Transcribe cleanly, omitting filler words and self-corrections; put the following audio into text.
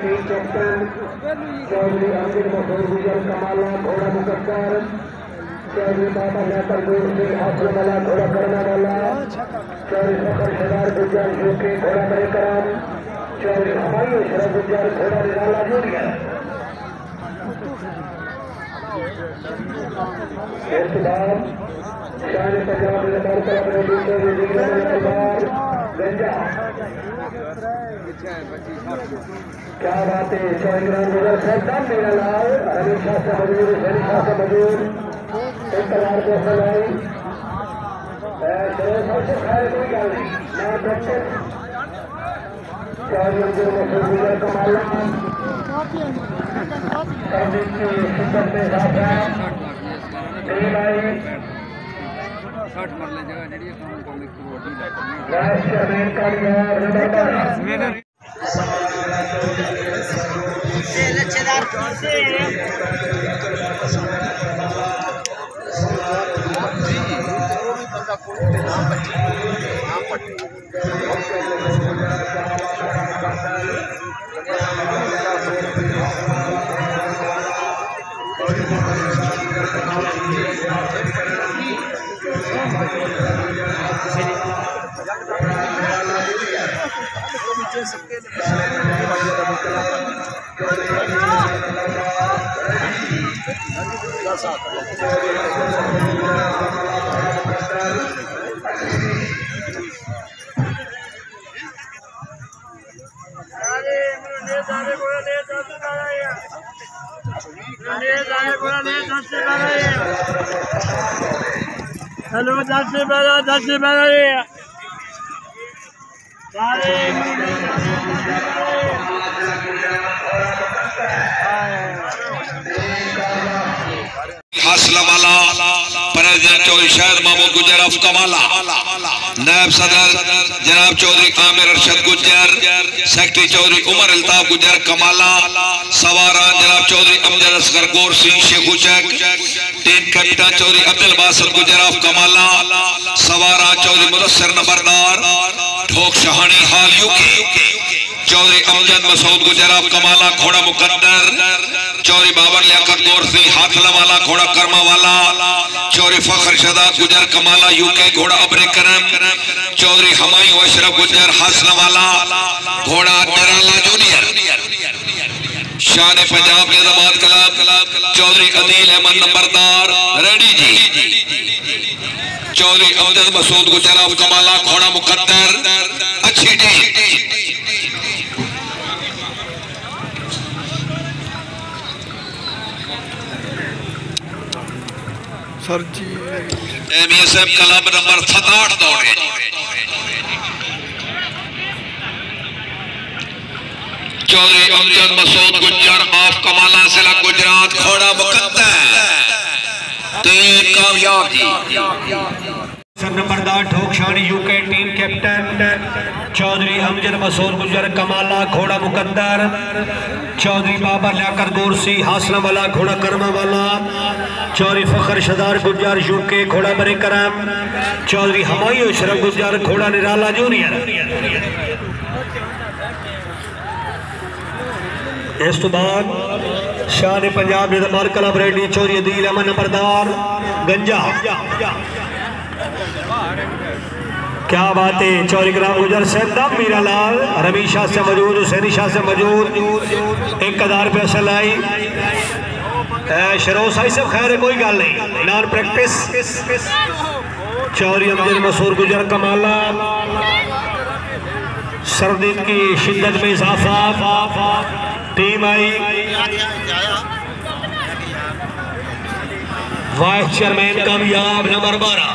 Team captain Chaudhary अमीर मसूद गुजर कमाला घोड़ा मुकद्दर चौधरी बाबा लेकर दूर से हाथों वाला घोड़ा करने वाला चौधरी फखर सरदार गुजर यूके घोड़ा बड़े कराम चौधरी हमारी शरफ गुजर घोड़ा निराला जूनियर। इसके बाद शान पंजाब निर्माण कर अपने दूसरे गंजा क्या बात है चौधरी गुजर सरदार मेरा लाल हमेशा से मजबूर हमेशा से मजबूर एक कलार को सजाई सबसे खैर कोई गल नहीं ना प्रैक्टिस चौधरी मसूद गुजर कमाला संदीप की शिद्दत में इजाफा टीम आई वाइस चेयरमैन का हेलो 10 से 12 हासिल वाला प्रेसिडेंट चौधरी शाहिद महमूद गुजर ऑफ कमाला, नायब सदर जनाब चौधरी आमिर अरशद गुजर, सेक्रेटरी चौधरी उमर अल्ताफ गुजर कमाला, सवारा जनाब Chaudhary Amjad Asghar Gaur Singh Shekhu Chak, team captain Chaudhary Abdul Basit Gujjar of Kamala, Sawara Chaudhary Mudassir नंबरदार ढोक शहानी हाल यूके, चौधरी अमजद मसूद गुजर ऑफ कमाला घोड़ा मुकद्दर, चौधरी बाबर लियाकत गौर सिंह हाथला वाला घोड़ा कर्मा वाला, चौधरी फखर शहजाद गुजर कमाला यूके घोड़ा अबरे करम, चौधरी हमायूं अशरफ गुजर हासला वाला घोड़ा निराला जूनियर, शान Punjab निजामात club Chaudhary Adeel Ahmad Nambardar ready ji, Chaudhary Amjad Masood Gujjar of Kamala घोड़ा मुकद्दर अच्छी टीम। सर जी MSF क्लब नंबर 67 दौड़े चौधरी अमजद मसूद गुजर ऑफ कमाला जिला गुजरात घोड़ा मुकद्दर टीम कामयाब जी। नंबरदार Dhok Shani UK team captain Chaudhary Amjad Masood Gujjar Kamala घोड़ा मुकद्दर, चौधरी बाबर लियाकत गोरसी हासला वाला घोड़ा कर्मा वाला, चौधरी फखर शहजाद गुजर यूके घोड़ा बरे करम, चौधरी हमायूं अशरफ गुजर घोड़ा निराला जूनियर। इस तो बाद शान पंजाब निजामात क्लब रेडी चौधरी अदील अहमद नंबरदार गंजा क्या बात है चौधरी गुलाम गुजर सैयद मीरा लाल रमी शाह से मौजूद हुसैनी शाह से मौजूद 1000 रुपये असल आई शरोस आई सब खैर है कोई गल नहीं नॉन प्रैक्टिस चौधरी अमजद मसूद गुजर कमाला सर्दी की शिद्दत में इजाफा टीम आई वाइस चेयरमैन कामयाब नंबर 12